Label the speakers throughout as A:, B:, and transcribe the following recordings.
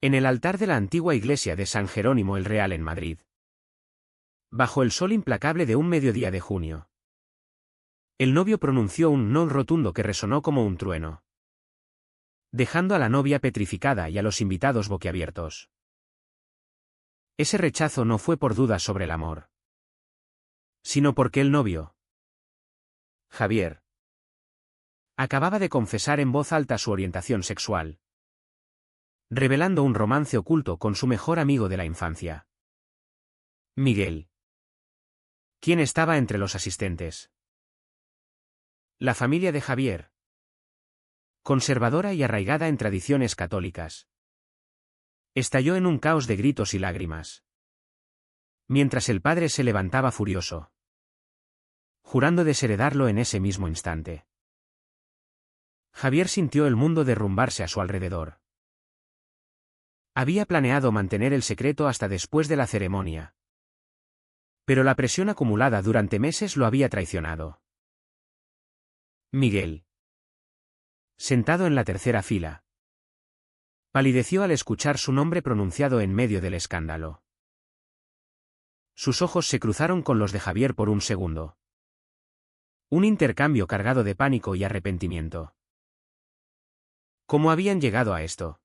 A: En el altar de la antigua iglesia de San Jerónimo el Real en Madrid. Bajo el sol implacable de un mediodía de junio. El novio pronunció un no rotundo que resonó como un trueno, dejando a la novia petrificada y a los invitados boquiabiertos. Ese rechazo no fue por dudas sobre el amor, sino porque el novio, Javier, acababa de confesar en voz alta su orientación sexual, revelando un romance oculto con su mejor amigo de la infancia, Miguel. ¿Quién estaba entre los asistentes? La familia de Javier, conservadora y arraigada en tradiciones católicas, estalló en un caos de gritos y lágrimas, mientras el padre se levantaba furioso, jurando desheredarlo en ese mismo instante. Javier sintió el mundo derrumbarse a su alrededor. Había planeado mantener el secreto hasta después de la ceremonia, pero la presión acumulada durante meses lo había traicionado. Miguel, sentado en la tercera fila, palideció al escuchar su nombre pronunciado en medio del escándalo. Sus ojos se cruzaron con los de Javier por un segundo. Un intercambio cargado de pánico y arrepentimiento. ¿Cómo habían llegado a esto?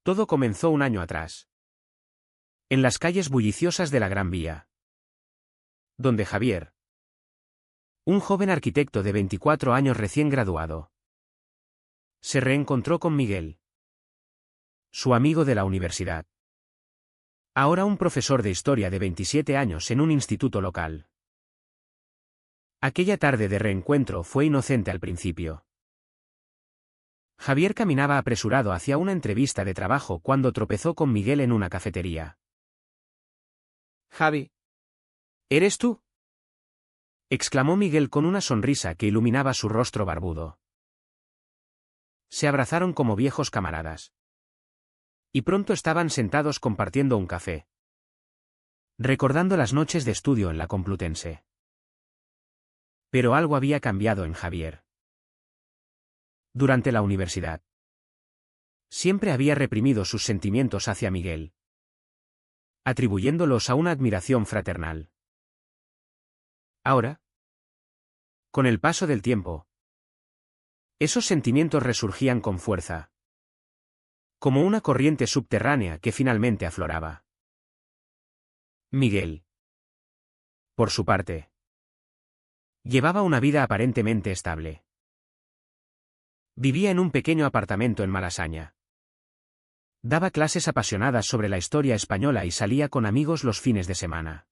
A: Todo comenzó un año atrás, en las calles bulliciosas de la Gran Vía, donde Javier, un joven arquitecto de 24 años recién graduado, se reencontró con Miguel, su amigo de la universidad, ahora un profesor de historia de 27 años en un instituto local. Aquella tarde de reencuentro fue inocente al principio. Javier caminaba apresurado hacia una entrevista de trabajo cuando tropezó con Miguel en una cafetería.
B: Javi. ¿Eres tú?
A: Exclamó Miguel con una sonrisa que iluminaba su rostro barbudo. Se abrazaron como viejos camaradas. Y pronto estaban sentados compartiendo un café, recordando las noches de estudio en la Complutense. Pero algo había cambiado en Javier. Durante la universidad, siempre había reprimido sus sentimientos hacia Miguel, atribuyéndolos a una admiración fraternal. Ahora, con el paso del tiempo, esos sentimientos resurgían con fuerza, como una corriente subterránea que finalmente afloraba. Miguel, por su parte, llevaba una vida aparentemente estable. Vivía en un pequeño apartamento en Malasaña. Daba clases apasionadas sobre la historia española y salía con amigos los fines de semana.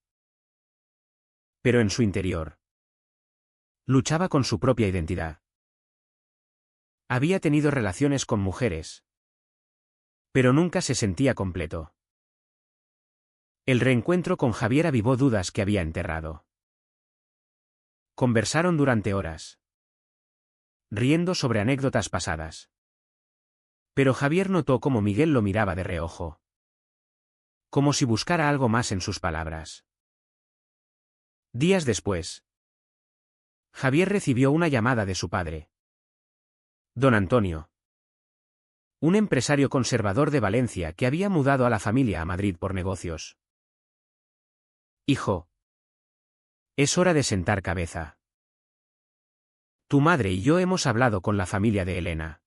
A: Pero en su interior, luchaba con su propia identidad. Había tenido relaciones con mujeres, pero nunca se sentía completo. El reencuentro con Javier avivó dudas que había enterrado. Conversaron durante horas, riendo sobre anécdotas pasadas. Pero Javier notó cómo Miguel lo miraba de reojo, como si buscara algo más en sus palabras. Días después, Javier recibió una llamada de su padre, don Antonio, un empresario conservador de Valencia que había mudado a la familia a Madrid por negocios. Hijo, es hora de sentar cabeza. Tu madre y yo hemos hablado con la familia de Elena.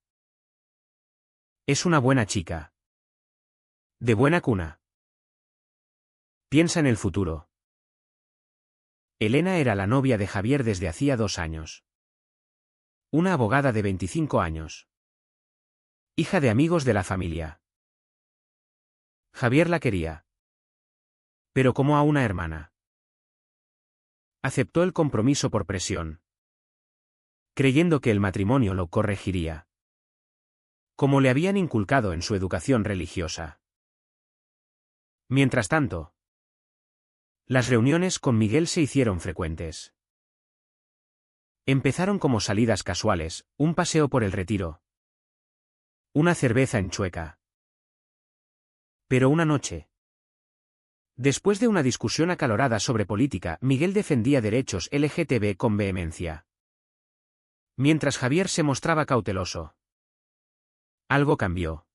A: Es una buena chica. De buena cuna. Piensa en el futuro. Elena era la novia de Javier desde hacía 2 años. Una abogada de 25 años. Hija de amigos de la familia. Javier la quería, pero como a una hermana. Aceptó el compromiso por presión, creyendo que el matrimonio lo corregiría, como le habían inculcado en su educación religiosa. Mientras tanto, las reuniones con Miguel se hicieron frecuentes. Empezaron como salidas casuales, un paseo por el Retiro, una cerveza en Chueca. Pero una noche, después de una discusión acalorada sobre política, Miguel defendía derechos LGTB con vehemencia, mientras Javier se mostraba cauteloso. Algo cambió.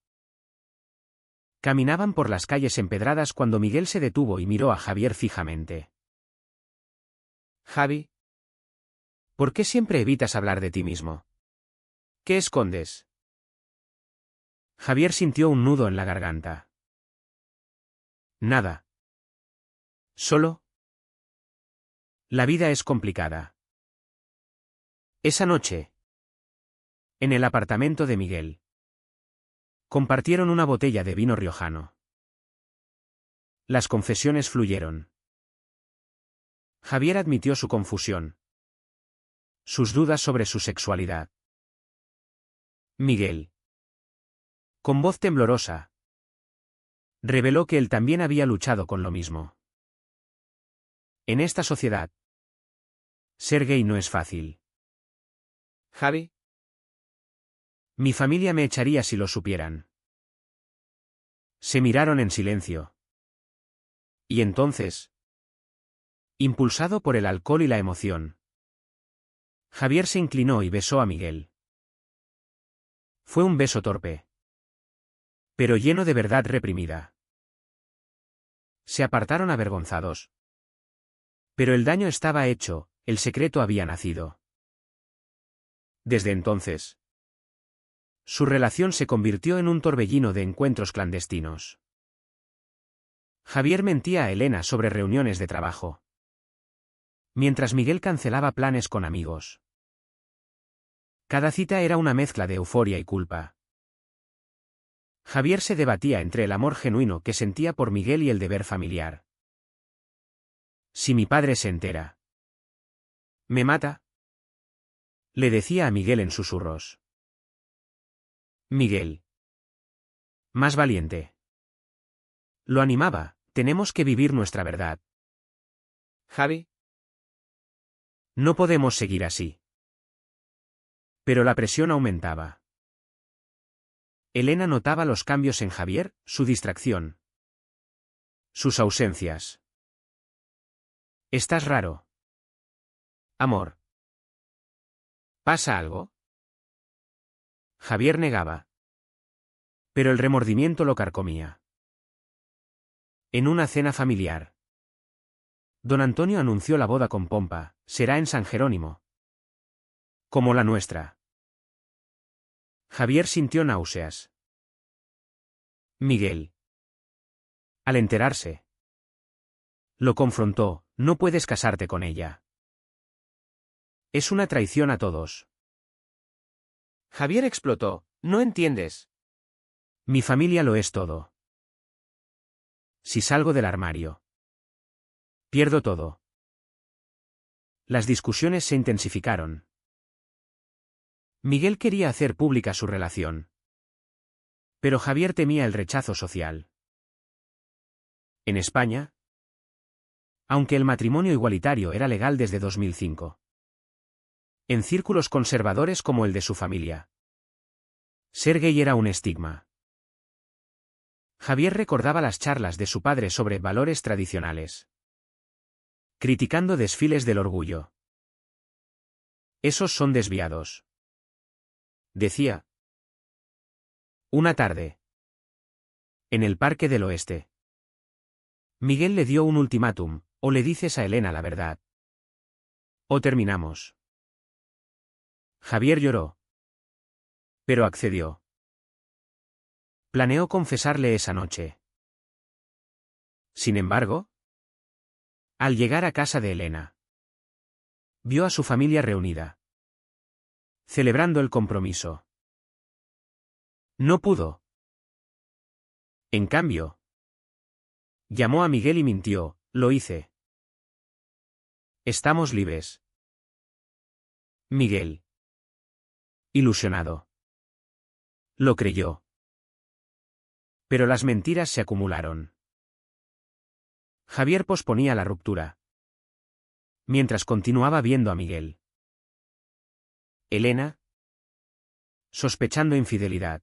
A: Caminaban por las calles empedradas cuando Miguel se detuvo y miró a Javier fijamente.
B: Javi,
A: ¿por qué siempre evitas hablar de ti mismo? ¿Qué escondes? Javier sintió un nudo en la garganta. Nada. ¿Solo? La vida es complicada. Esa noche, en el apartamento de Miguel, compartieron una botella de vino riojano. Las confesiones fluyeron. Javier admitió su confusión, sus dudas sobre su sexualidad. Miguel, con voz temblorosa, reveló que él también había luchado con lo mismo. En esta sociedad, ser gay no es fácil.
B: Javi,
A: Mi familia me echaría si lo supieran. Se miraron en silencio. Y entonces, impulsado por el alcohol y la emoción, Javier se inclinó y besó a Miguel. Fue un beso torpe, pero lleno de verdad reprimida. Se apartaron avergonzados. Pero el daño estaba hecho, el secreto había nacido. Desde entonces, su relación se convirtió en un torbellino de encuentros clandestinos. Javier mentía a Elena sobre reuniones de trabajo, mientras Miguel cancelaba planes con amigos. Cada cita era una mezcla de euforia y culpa. Javier se debatía entre el amor genuino que sentía por Miguel y el deber familiar. Si mi padre se entera, ¿me mata?, le decía a Miguel en susurros. Miguel, más valiente, lo animaba, tenemos que vivir nuestra verdad.
B: Javi,
A: No podemos seguir así. Pero la presión aumentaba. Elena notaba los cambios en Javier, su distracción, sus ausencias. Estás raro. Amor. ¿Pasa algo? Javier negaba. Pero el remordimiento lo carcomía. En una cena familiar, don Antonio anunció la boda con pompa, será en San Jerónimo. Como la nuestra. Javier sintió náuseas. Miguel, al enterarse, lo confrontó, no puedes casarte con ella. Es una traición a todos.
B: Javier explotó, no entiendes.
A: Mi familia lo es todo. Si salgo del armario, pierdo todo. Las discusiones se intensificaron. Miguel quería hacer pública su relación. Pero Javier temía el rechazo social. En España, aunque el matrimonio igualitario era legal desde 2005, en círculos conservadores como el de su familia, ser gay era un estigma. Javier recordaba las charlas de su padre sobre valores tradicionales, criticando desfiles del orgullo. Esos son desviados, decía. Una tarde, en el Parque del Oeste, Miguel le dio un ultimátum, o le dices a Elena la verdad, o terminamos. Javier lloró, pero accedió. Planeó confesarle esa noche. Sin embargo, al llegar a casa de Elena, vio a su familia reunida, celebrando el compromiso. No pudo. En cambio, llamó a Miguel y mintió, lo hice. Estamos libres. Miguel, ilusionado, lo creyó. Pero las mentiras se acumularon. Javier posponía la ruptura, mientras continuaba viendo a Miguel. Elena, sospechando infidelidad,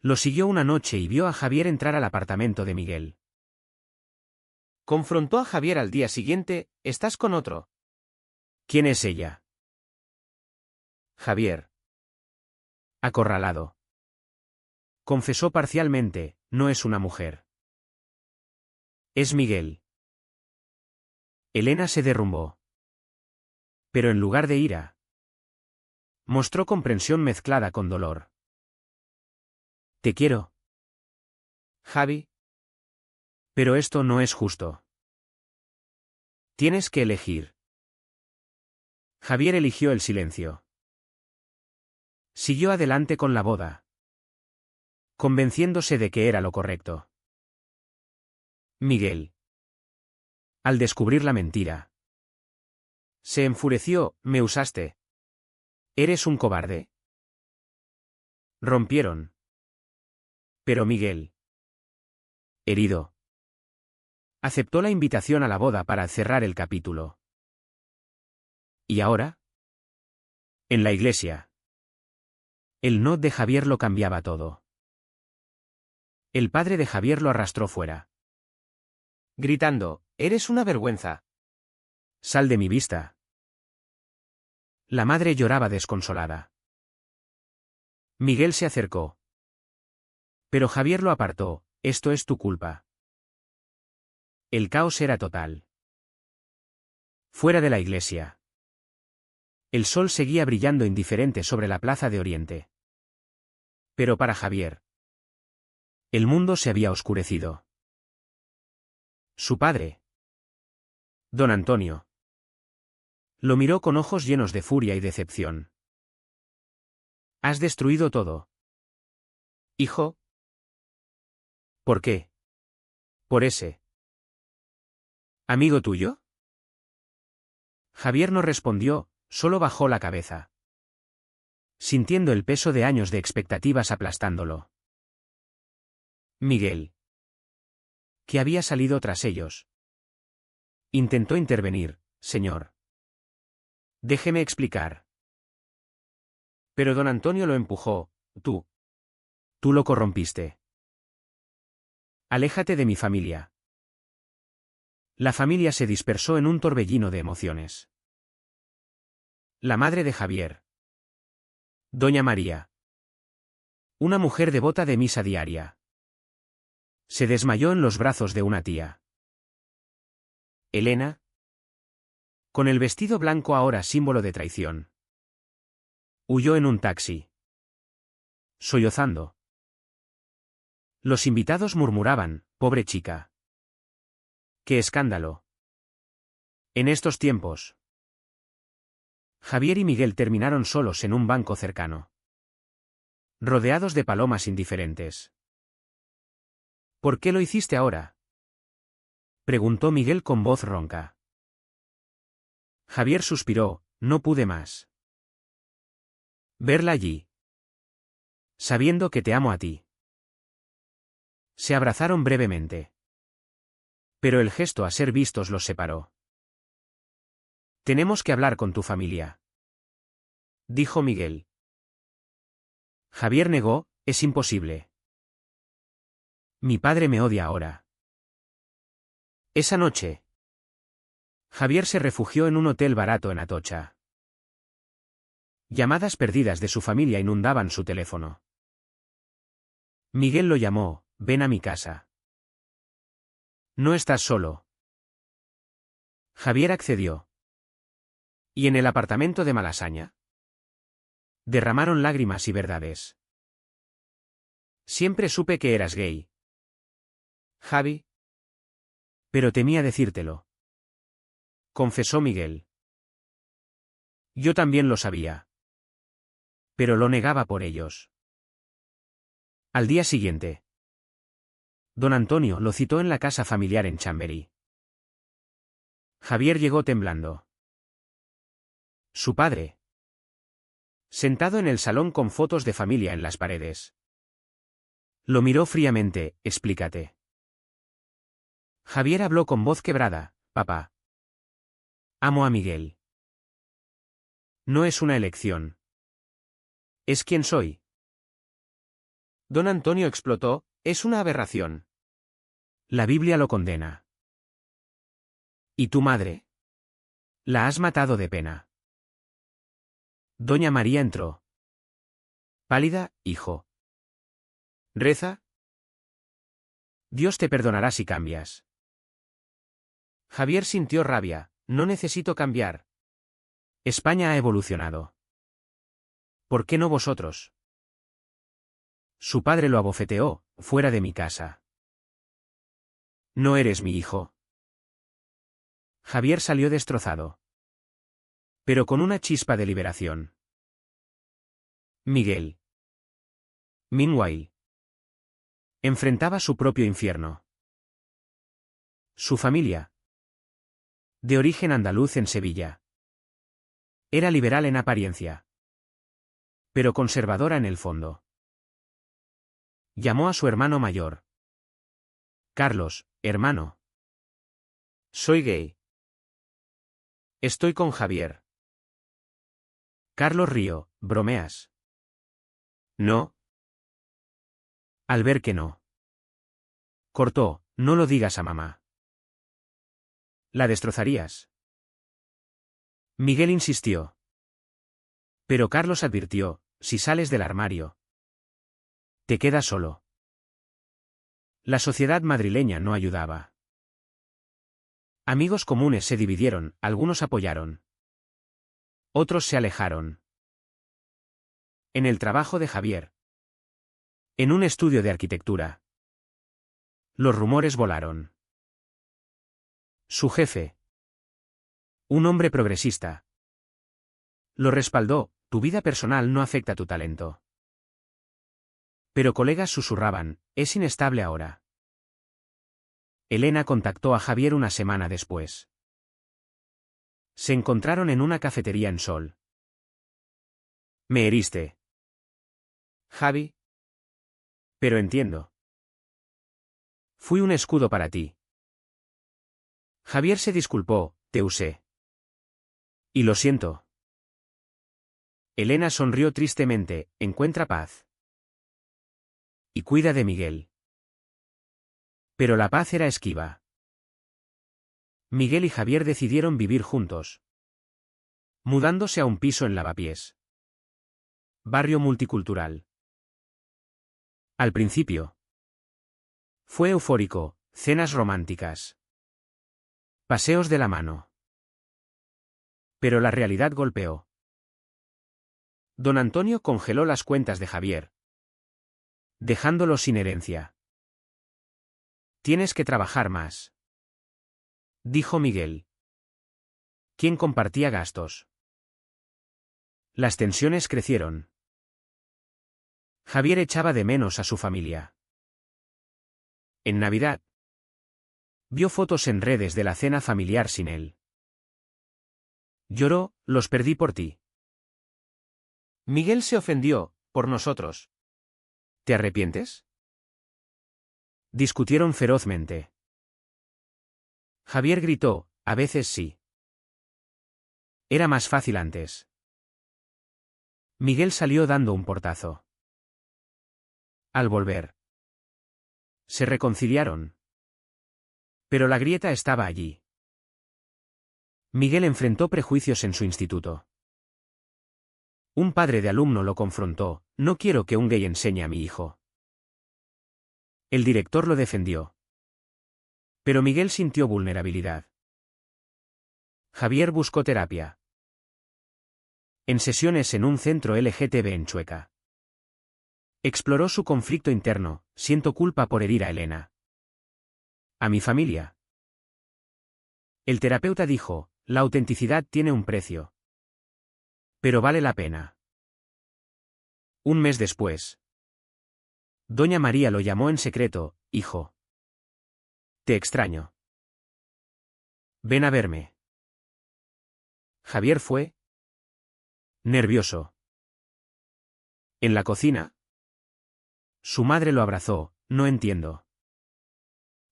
A: lo siguió una noche y vio a Javier entrar al apartamento de Miguel.
B: Confrontó a Javier al día siguiente, ¿estás con otro?
A: ¿Quién es ella?
B: Javier.
A: Acorralado. Confesó parcialmente, no es una mujer. Es Miguel. Elena se derrumbó. Pero en lugar de ira, mostró comprensión mezclada con dolor. Te quiero,
B: Javi,
A: pero esto no es justo. Tienes que elegir. Javier eligió el silencio. Siguió adelante con la boda, convenciéndose de que era lo correcto. Miguel, al descubrir la mentira, se enfureció. Me usaste. Eres un cobarde. Rompieron. Pero Miguel, herido, aceptó la invitación a la boda para cerrar el capítulo. ¿Y ahora? En la iglesia. El no de Javier lo cambiaba todo. El padre de Javier lo arrastró fuera.
B: gritando, eres una vergüenza.
A: Sal de mi vista. La madre lloraba desconsolada. Miguel se acercó. Pero Javier lo apartó. Esto es tu culpa. El caos era total. Fuera de la iglesia. El sol seguía brillando indiferente sobre la plaza de Oriente. Pero para Javier, el mundo se había oscurecido. Su padre, don Antonio, lo miró con ojos llenos de furia y decepción. Has destruido todo.
B: Hijo,
A: ¿Por qué? Por ese. ¿Amigo tuyo? Javier no respondió, solo bajó la cabeza, sintiendo el peso de años de expectativas aplastándolo. Miguel, que había salido tras ellos, intentó intervenir. Señor, déjeme explicar. Pero don Antonio lo empujó. Tú lo corrompiste. Aléjate de mi familia. La familia se dispersó en un torbellino de emociones. La madre de Javier, doña María, una mujer devota de misa diaria, se desmayó en los brazos de una tía. Elena, con el vestido blanco ahora símbolo de traición, huyó en un taxi, sollozando. Los invitados murmuraban, pobre chica. ¡Qué escándalo! En estos tiempos, Javier y Miguel terminaron solos en un banco cercano, rodeados de palomas indiferentes. ¿Por qué lo hiciste ahora?, preguntó Miguel con voz ronca. Javier suspiró, no pude más. Verla allí, sabiendo que te amo a ti. Se abrazaron brevemente. Pero el gesto a ser vistos los separó. Tenemos que hablar con tu familia, dijo Miguel. Javier negó, es imposible. Mi padre me odia ahora. Esa noche, Javier se refugió en un hotel barato en Atocha. Llamadas perdidas de su familia inundaban su teléfono. Miguel lo llamó, ven a mi casa. No estás solo. Javier accedió. ¿Y en el apartamento de Malasaña? Derramaron lágrimas y verdades. Siempre supe que eras gay,
B: Javi,
A: pero temía decírtelo, confesó Miguel. Yo también lo sabía, pero lo negaba por ellos. Al día siguiente, don Antonio lo citó en la casa familiar en Chamberí. Javier llegó temblando. Su padre, sentado en el salón con fotos de familia en las paredes, lo miró fríamente. Explícate. Javier habló con voz quebrada, papá. Amo a Miguel. No es una elección. Es quien soy.
B: don Antonio explotó, es una aberración.
A: La Biblia lo condena. ¿Y tu madre? La has matado de pena. Doña María entró. Pálida, hijo.
B: ¿Reza?
A: Dios te perdonará si cambias.
B: Javier sintió rabia. No necesito cambiar.
A: España ha evolucionado.
B: ¿Por qué no vosotros?
A: Su padre lo abofeteó, fuera de mi casa. No eres mi hijo. Javier salió destrozado. Pero con una chispa de liberación. Miguel. Meanwhile. Enfrentaba su propio infierno. Su familia. De origen andaluz en Sevilla. Era liberal en apariencia. Pero conservadora en el fondo. Llamó a su hermano mayor. Carlos, hermano.
B: Soy gay.
A: Estoy con Javier. Carlos rió, bromeas.
B: No.
A: Al ver que no. Cortó, no lo digas a mamá. La destrozarías. Miguel insistió. Pero Carlos advirtió, si sales del armario. Te quedas solo. La sociedad madrileña no ayudaba. Amigos comunes se dividieron, algunos apoyaron. Otros se alejaron. En el trabajo de Javier. En un estudio de arquitectura. Los rumores volaron. Su jefe. Un hombre progresista. Lo respaldó, tu vida personal no afecta tu talento. Pero colegas susurraban, es inestable ahora. Elena contactó a Javier una semana después. Se encontraron en una cafetería en Sol. Me heriste.
B: Javi.
A: Pero entiendo. Fui un escudo para ti. Javier se disculpó, te usé. Y lo siento. Elena sonrió tristemente, encuentra paz. Y cuida de Miguel. Pero la paz era esquiva. Miguel y Javier decidieron vivir juntos. Mudándose a un piso en Lavapiés. Barrio multicultural. Al principio. Fue eufórico, cenas románticas. Paseos de la mano. Pero la realidad golpeó. Don Antonio congeló las cuentas de Javier. Dejándolo sin herencia. Tienes que trabajar más. Dijo Miguel. ¿Quién compartía gastos? Las tensiones crecieron. Javier echaba de menos a su familia. En Navidad. Vio fotos en redes de la cena familiar sin él. Lloró, los perdí por ti.
B: Miguel se ofendió, por nosotros.
A: ¿Te arrepientes? Discutieron ferozmente. Javier gritó, a veces sí. Era más fácil antes. Miguel salió dando un portazo. Al volver. Se reconciliaron. Pero la grieta estaba allí. Miguel enfrentó prejuicios en su instituto. Un padre de alumno lo confrontó, no quiero que un gay enseñe a mi hijo. El director lo defendió. Pero Miguel sintió vulnerabilidad. Javier buscó terapia. En sesiones en un centro LGTB en Chueca. Exploró su conflicto interno, siento culpa por herir a Elena. A mi familia. El terapeuta dijo, la autenticidad tiene un precio. Pero vale la pena. Un mes después. Doña María lo llamó en secreto, hijo. Te extraño. Ven a verme. Javier fue. Nervioso. En la cocina. Su madre lo abrazó, no entiendo.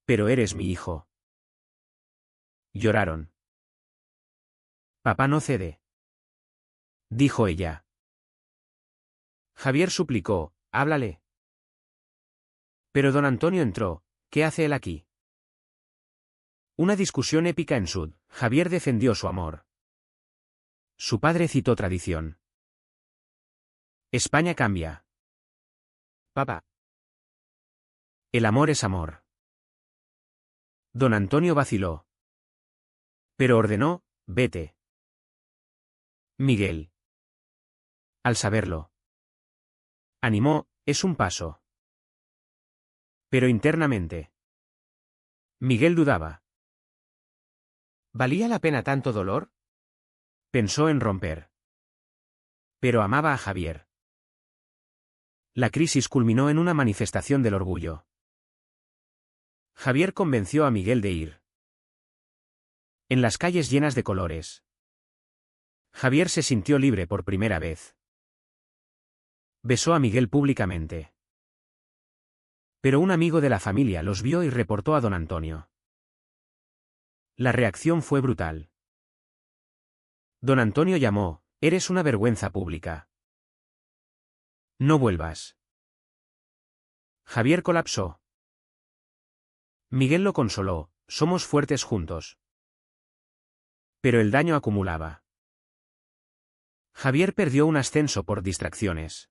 A: Pero eres mi hijo. Lloraron. Papá no cede. Dijo ella. Javier suplicó, háblale. Pero don Antonio entró, ¿qué hace él aquí? Una discusión épica en Sud, Javier defendió su amor. Su padre citó tradición. España cambia.
B: Papá.
A: El amor es amor. Don Antonio vaciló. Pero ordenó, vete. Miguel. Al saberlo. Animó, es un paso. Pero internamente. Miguel dudaba.
B: ¿Valía la pena tanto dolor?
A: Pensó en romper. Pero amaba a Javier. La crisis culminó en una manifestación del orgullo. Javier convenció a Miguel de ir. En las calles llenas de colores. Javier se sintió libre por primera vez. Besó a Miguel públicamente. Pero un amigo de la familia los vio y reportó a don Antonio. La reacción fue brutal. Don Antonio llamó, eres una vergüenza pública. No vuelvas. Javier colapsó. Miguel lo consoló, somos fuertes juntos. Pero el daño acumulaba. Javier perdió un ascenso por distracciones.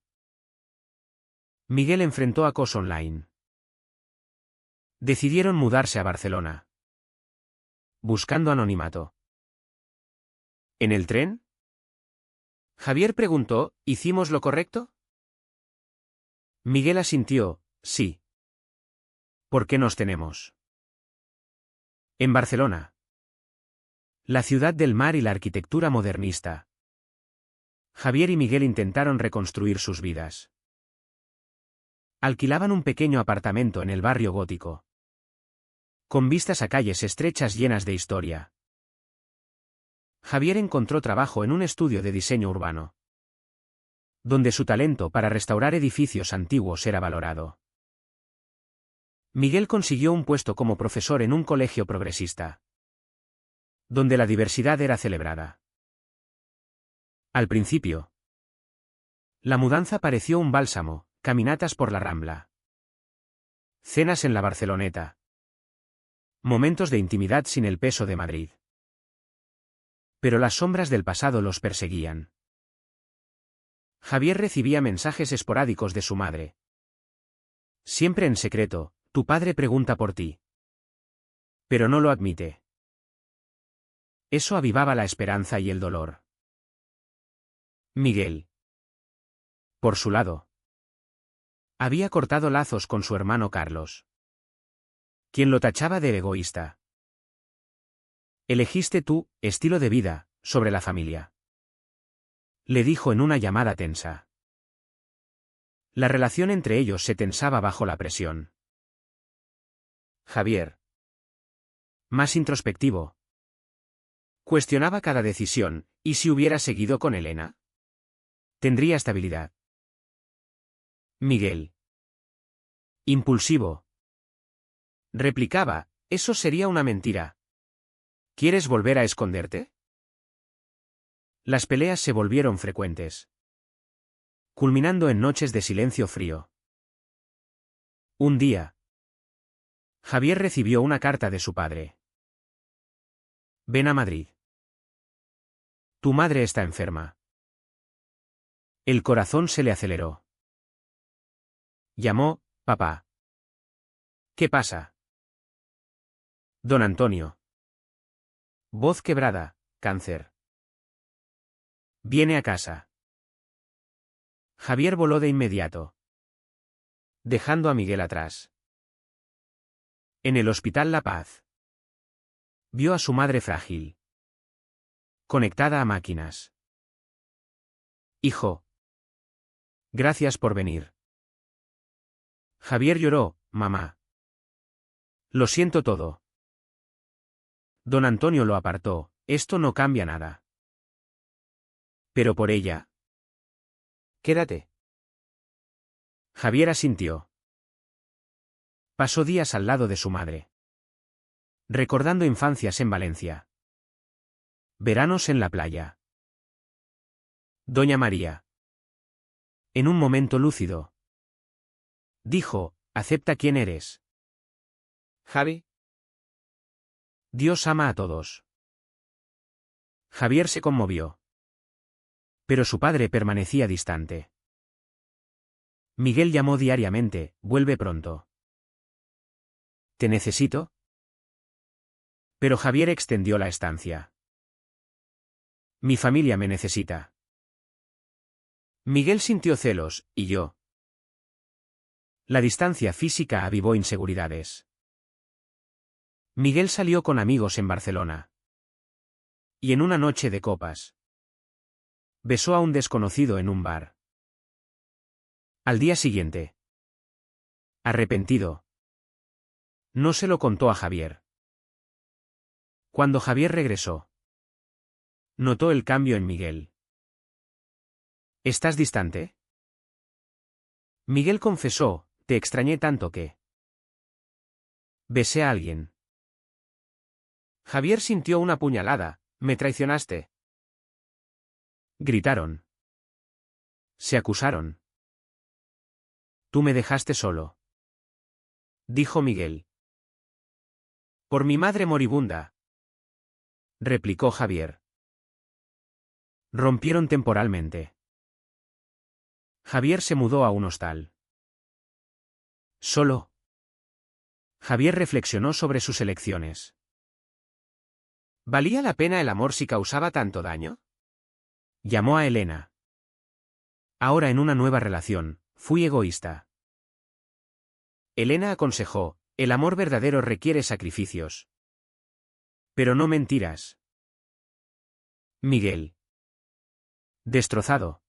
A: Miguel enfrentó acoso online. Decidieron mudarse a Barcelona. Buscando anonimato. ¿En el tren? Javier preguntó, ¿hicimos lo correcto? Miguel asintió, sí. ¿Por qué nos tenemos? En Barcelona. La ciudad del mar y la arquitectura modernista. Javier y Miguel intentaron reconstruir sus vidas. Alquilaban un pequeño apartamento en el barrio gótico. Con vistas a calles estrechas llenas de historia. Javier encontró trabajo en un estudio de diseño urbano, donde su talento para restaurar edificios antiguos era valorado. Miguel consiguió un puesto como profesor en un colegio progresista, donde la diversidad era celebrada. Al principio, la mudanza pareció un bálsamo, caminatas por la Rambla, cenas en la Barceloneta, momentos de intimidad sin el peso de Madrid. Pero las sombras del pasado los perseguían. Javier recibía mensajes esporádicos de su madre. Siempre en secreto, tu padre pregunta por ti. Pero no lo admite. Eso avivaba la esperanza y el dolor. Miguel. Por su lado. Había cortado lazos con su hermano Carlos, quien lo tachaba de egoísta. Elegiste tú, estilo de vida, sobre la familia. Le dijo en una llamada tensa. La relación entre ellos se tensaba bajo la presión. Javier. Más introspectivo. Cuestionaba cada decisión, ¿y si hubiera seguido con Elena? Tendría estabilidad. Miguel. Impulsivo. Replicaba, eso sería una mentira. ¿Quieres volver a esconderte? Las peleas se volvieron frecuentes, culminando en noches de silencio frío. Un día, Javier recibió una carta de su padre. Ven a Madrid. Tu madre está enferma. El corazón se le aceleró. Llamó, papá. ¿Qué pasa? Don Antonio. Voz quebrada, cáncer. Viene a casa. Javier voló de inmediato, dejando a Miguel atrás. En el Hospital La Paz, vio a su madre frágil, conectada a máquinas. Hijo. Gracias por venir. Javier lloró, mamá. Lo siento todo. Don Antonio lo apartó, esto no cambia nada. Pero por ella. Quédate. Javier asintió. Pasó días al lado de su madre, recordando infancias en Valencia. Veranos en la playa. Doña María. En un momento lúcido, dijo, acepta quién eres.
B: Javi.
A: Dios ama a todos. Javier se conmovió. Pero su padre permanecía distante. Miguel llamó diariamente, vuelve pronto. ¿Te necesito? Pero Javier extendió la estancia. Mi familia me necesita. Miguel sintió celos, y yo. La distancia física avivó inseguridades. Miguel salió con amigos en Barcelona. Y en una noche de copas. Besó a un desconocido en un bar. Al día siguiente. Arrepentido. No se lo contó a Javier. Cuando Javier regresó, notó el cambio en Miguel. ¿Estás distante? Miguel confesó, te extrañé tanto que... besé a alguien. Javier sintió una puñalada, me traicionaste. Gritaron. Se acusaron. Tú me dejaste solo. Dijo Miguel. Por mi madre moribunda. Replicó Javier. Rompieron temporalmente. Javier se mudó a un hostal. Solo. Javier reflexionó sobre sus elecciones. ¿Valía la pena el amor si causaba tanto daño? Llamó a Elena. Ahora en una nueva relación, fui egoísta. Elena aconsejó, el amor verdadero requiere sacrificios. Pero no mentiras. Miguel. Destrozado.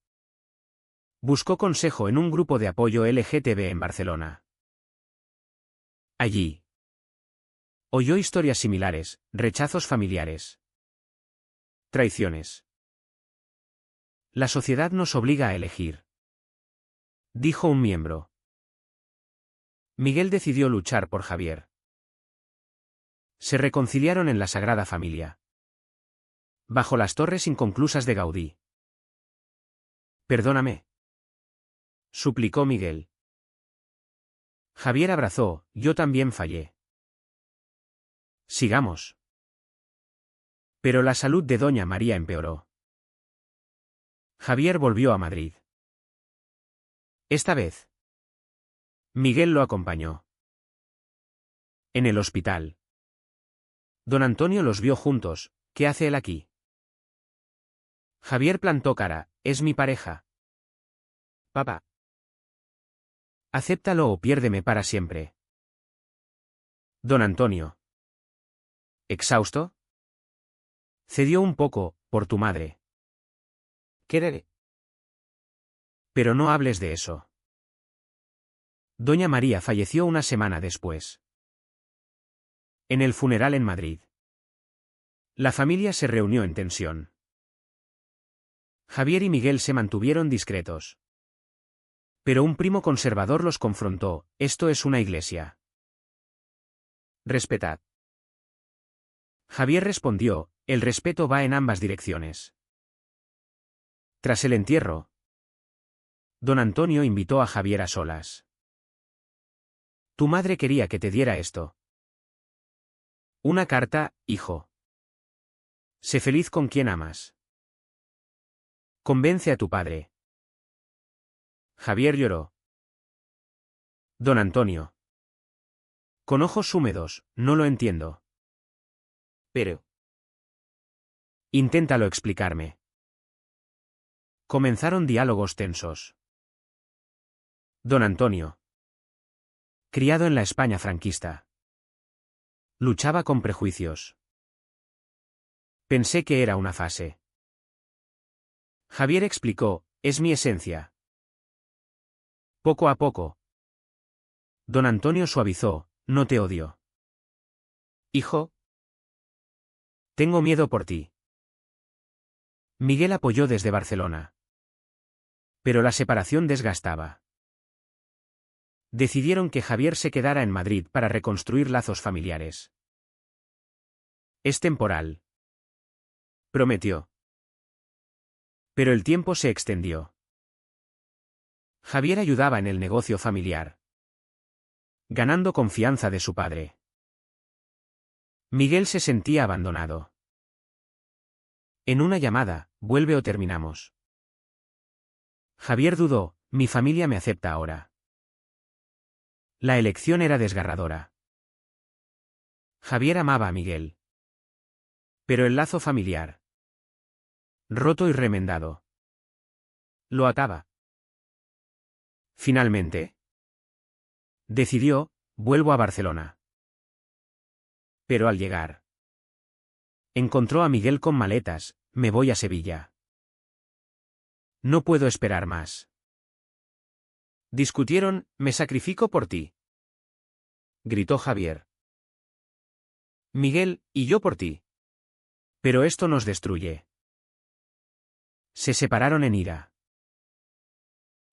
A: Buscó consejo en un grupo de apoyo LGTB en Barcelona. Allí. Oyó historias similares, rechazos familiares. Traiciones. La sociedad nos obliga a elegir. Dijo un miembro. Miguel decidió luchar por Javier. Se reconciliaron en la Sagrada Familia. Bajo las torres inconclusas de Gaudí. Perdóname. Suplicó Miguel. Javier abrazó, yo también fallé. Sigamos. Pero la salud de doña María empeoró. Javier volvió a Madrid. Esta vez. Miguel lo acompañó. En el hospital. Don Antonio los vio juntos, ¿qué hace él aquí? Javier plantó cara, es mi pareja. Papá. Acéptalo o piérdeme para siempre. Don Antonio. ¿Exhausto? Cedió un poco, por tu madre. Quereré. Pero no hables de eso. Doña María falleció una semana después. En el funeral en Madrid. La familia se reunió en tensión. Javier y Miguel se mantuvieron discretos. Pero un primo conservador los confrontó, esto es una iglesia. Respetad. Javier respondió, el respeto va en ambas direcciones. Tras el entierro, don Antonio invitó a Javier a solas. Tu madre quería que te diera esto. Una carta, hijo. Sé feliz con quien amas. Convence a tu padre. Javier lloró. Don Antonio. Con ojos húmedos, no lo entiendo. Pero. Inténtalo explicarme. Comenzaron diálogos tensos. Don Antonio. Criado en la España franquista. Luchaba con prejuicios. Pensé que era una fase. Javier explicó, es mi esencia. Poco a poco. Don Antonio suavizó, no te odio. Hijo. Tengo miedo por ti. Miguel apoyó desde Barcelona. Pero la separación desgastaba. Decidieron que Javier se quedara en Madrid para reconstruir lazos familiares. Es temporal. Prometió. Pero el tiempo se extendió. Javier ayudaba en el negocio familiar, ganando confianza de su padre. Miguel se sentía abandonado. En una llamada, ¿vuelve o terminamos? Javier dudó, mi familia me acepta ahora. La elección era desgarradora. Javier amaba a Miguel. Pero el lazo familiar, roto y remendado, lo ataba. Finalmente, decidió, vuelvo a Barcelona. Pero al llegar, encontró a Miguel con maletas, me voy a Sevilla. No puedo esperar más. Discutieron, me sacrifico por ti, gritó Javier. Miguel, y yo por ti. Pero esto nos destruye. Se separaron en ira.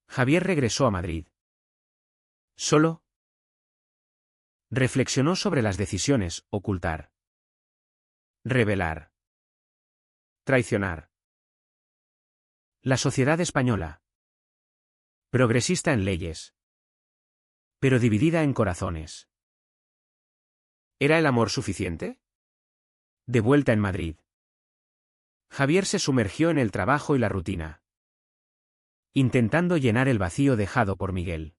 A: Javier regresó a Madrid. Solo reflexionó sobre las decisiones, ocultar, revelar, traicionar. La sociedad española, progresista en leyes, pero dividida en corazones. ¿Era el amor suficiente? De vuelta en Madrid, Javier se sumergió en el trabajo y la rutina, intentando llenar el vacío dejado por Miguel.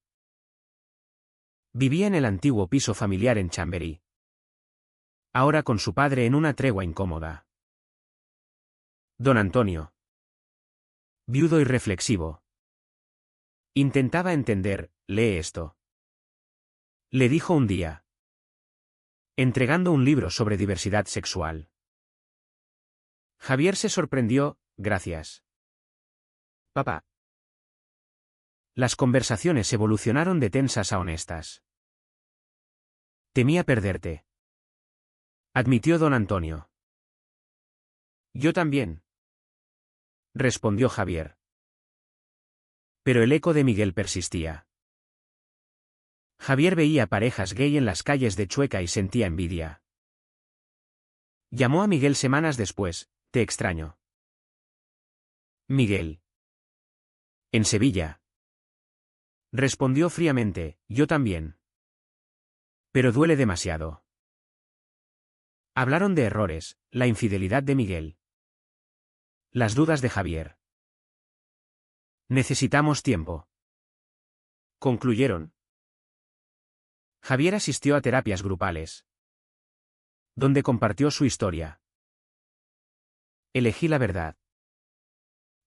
A: Vivía en el antiguo piso familiar en Chamberí, ahora con su padre en una tregua incómoda. Don Antonio, viudo y reflexivo, intentaba entender, lee esto. Le dijo un día, entregando un libro sobre diversidad sexual. Javier se sorprendió, gracias, papá. Las conversaciones evolucionaron de tensas a honestas. Temía perderte, admitió don Antonio. Yo también, respondió Javier. Pero el eco de Miguel persistía. Javier veía parejas gay en las calles de Chueca y sentía envidia. Llamó a Miguel semanas después, te extraño. Miguel. En Sevilla. Respondió fríamente, yo también. Pero duele demasiado. Hablaron de errores, la infidelidad de Miguel, las dudas de Javier. Necesitamos tiempo, concluyeron. Javier asistió a terapias grupales, donde compartió su historia. Elegí la verdad,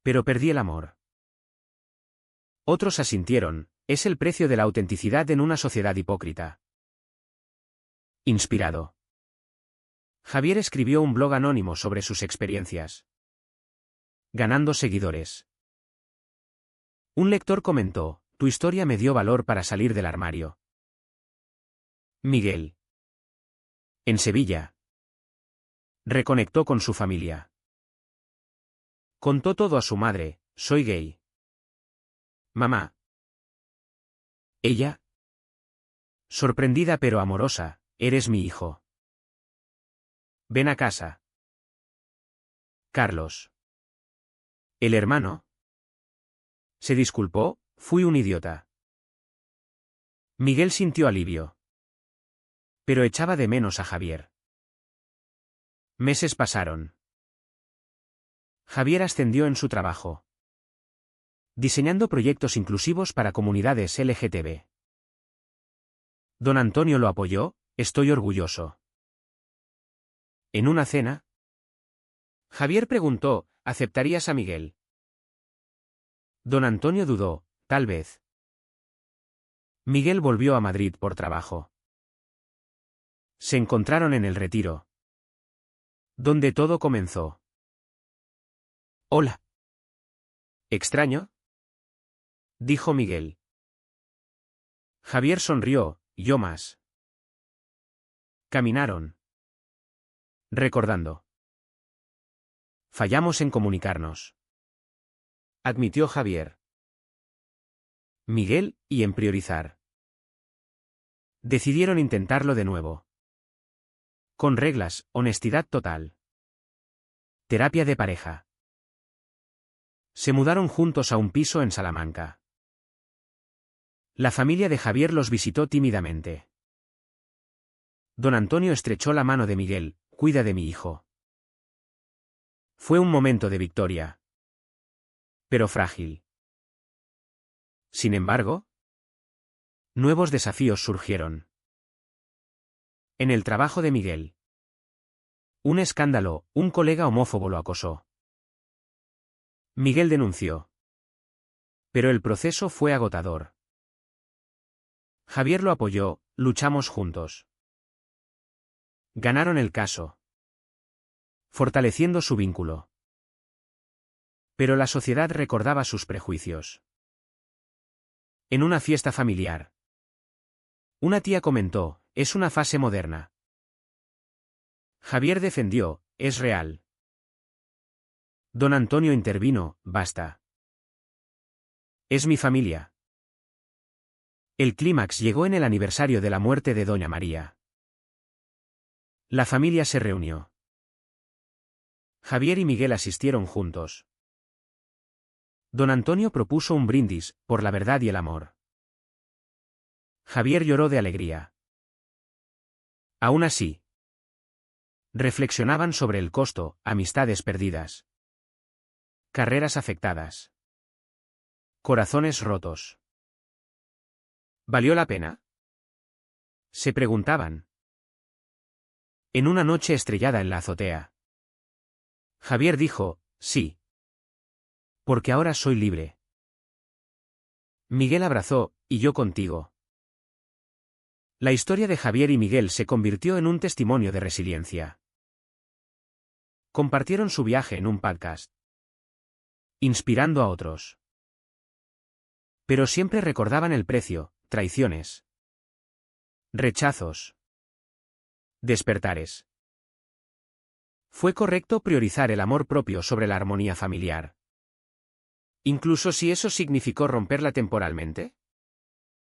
A: pero perdí el amor. Otros asintieron, es el precio de la autenticidad en una sociedad hipócrita. Inspirado, Javier escribió un blog anónimo sobre sus experiencias, ganando seguidores. Un lector comentó, tu historia me dio valor para salir del armario. Miguel. En Sevilla. Reconectó con su familia. Contó todo a su madre, soy gay. Mamá. Ella. Sorprendida pero amorosa, eres mi hijo. Ven a casa. Carlos. ¿El hermano? Se disculpó, fui un idiota. Miguel sintió alivio. Pero echaba de menos a Javier. Meses pasaron. Javier ascendió en su trabajo, diseñando proyectos inclusivos para comunidades LGTB. Don Antonio lo apoyó, estoy orgulloso. En una cena, Javier preguntó, ¿aceptarías a Miguel? Don Antonio dudó, tal vez. Miguel volvió a Madrid por trabajo. Se encontraron en el Retiro, donde todo comenzó. Hola. ¿Extraño? Dijo Miguel. Javier sonrió, yo más. Caminaron, recordando. Fallamos en comunicarnos, admitió Javier. Miguel, y en priorizar. Decidieron intentarlo de nuevo. Con reglas, honestidad total. Terapia de pareja. Se mudaron juntos a un piso en Salamanca. La familia de Javier los visitó tímidamente. Don Antonio estrechó la mano de Miguel, cuida de mi hijo. Fue un momento de victoria, pero frágil. Sin embargo, nuevos desafíos surgieron. En el trabajo de Miguel. Un escándalo, un colega homófobo lo acosó. Miguel denunció. Pero el proceso fue agotador. Javier lo apoyó, luchamos juntos. Ganaron el caso, fortaleciendo su vínculo. Pero la sociedad recordaba sus prejuicios. En una fiesta familiar, una tía comentó, es una fase moderna. Javier defendió, es real. Don Antonio intervino, basta. Es mi familia. El clímax llegó en el aniversario de la muerte de Doña María. La familia se reunió. Javier y Miguel asistieron juntos. Don Antonio propuso un brindis, por la verdad y el amor. Javier lloró de alegría. Aún así, reflexionaban sobre el costo, amistades perdidas, carreras afectadas, corazones rotos. ¿Valió la pena? Se preguntaban. En una noche estrellada en la azotea, Javier dijo, sí. Porque ahora soy libre. Miguel abrazó, y yo contigo. La historia de Javier y Miguel se convirtió en un testimonio de resiliencia. Compartieron su viaje en un podcast, inspirando a otros. Pero siempre recordaban el precio, traiciones, rechazos, despertares. ¿Fue correcto priorizar el amor propio sobre la armonía familiar? Incluso si eso significó romperla temporalmente.